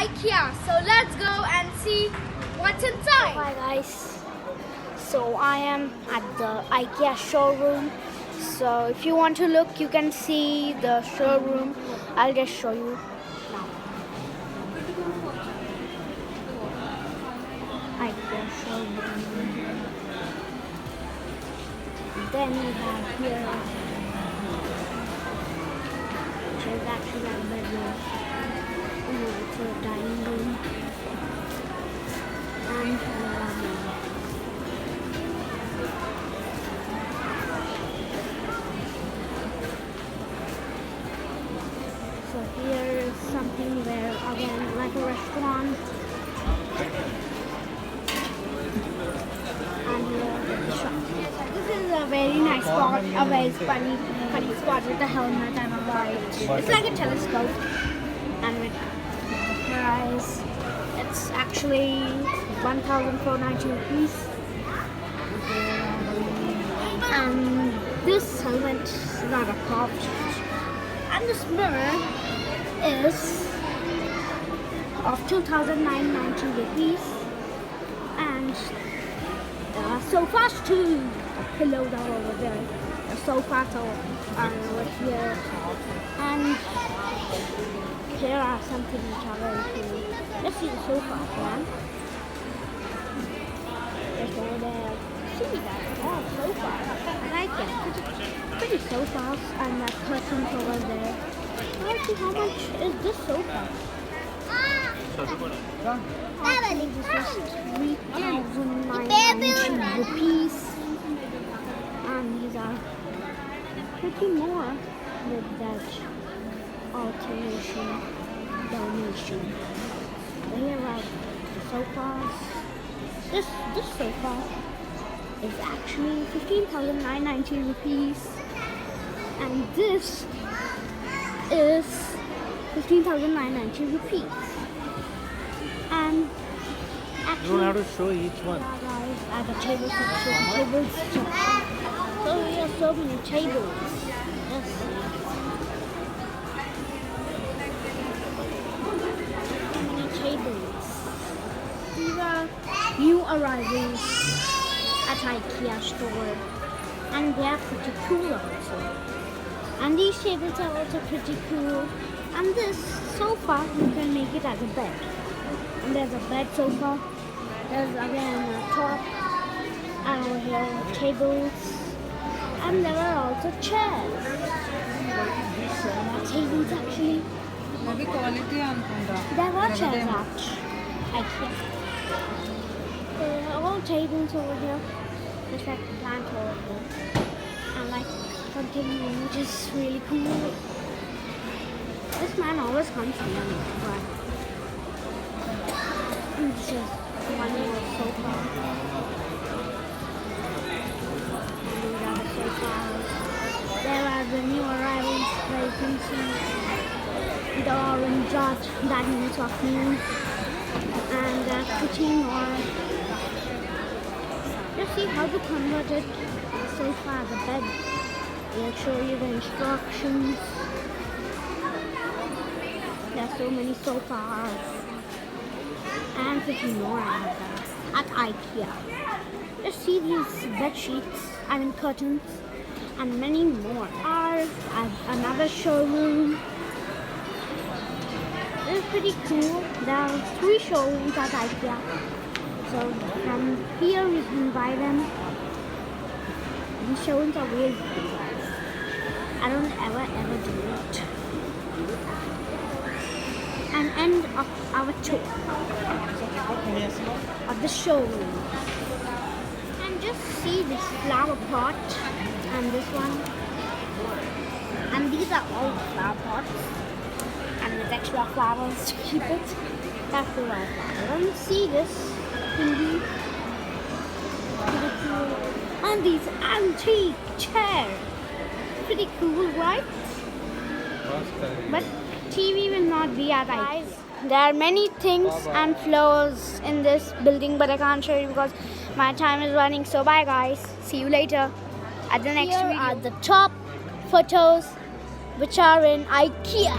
ikea. So let's go and see what's inside. Hi guys, so I am at the ikea showroom. So if you want to look, you can see the showroom. I'll just show you now. ikea showroom. Then we have here, which is actually a bedroom. It's a dining room. And so here is something where, again, like a restaurant. And here is the shop. This is a very nice spot, a very funny spot with a helmet and a light. It's like a telescope. And with your eyes, it's actually 1,490 rupees. And this helmet is not a cop. And this mirror is of 2,990 rupees. And there are sofas too. Pillows are over there. The sofas are over here. And here are something which are very cool. Let's see the sofas, man. Just over there. See that? Oh, sofas. I like it. Pretty sofas, and that curtains over there. Let's see how much is this sofa. I think this was 3,990 rupees. And these are pretty more with that alternation donation. Here are the sofas. This sofa is actually 15,990 rupees, and this is 15,990 rupees. And actually, you don't have to show each one. Guys, at the table section, tables section. So we have so many tables. Let's see. Tables. These are new arrivals at ikea store, and they are pretty cool also. And these tables are also pretty cool. And this sofa, you can make it as a bed. And there's a bed sofa. There's again a top, and over here tables. And there are also chairs. Tables actually. There were chairs at ikea. All tables over here. There's like a plant over here. And like something which is really cool. This man always comes to me, but this is one more sofa. And these are the sofas. There are the new arrivals where you can see the orange dot, that means of new, and pretty more. Just see how to convert it so far the bed. They'll show you the instructions. There's so many sofas and pretty more at ikea. Just see these bed sheets, curtains, and many more are at another showroom. It's pretty cool. There are 3 showrooms at ikea. So from here we can buy them. These showrooms are really cool, guys. I don't ever do it. And end of our tour of the showroom. And just see this flower pot and this one. And these are all flower pots. And with extra flowers to keep it. That's the right flower. And see this thingy. Pretty cool. And these antique chairs. Pretty cool, right? But TV will not be at ikea. There are many things and floors in this building, but I can't show you because my time is running. So bye guys. See you later at the next video. Here are the top photos which are in ikea.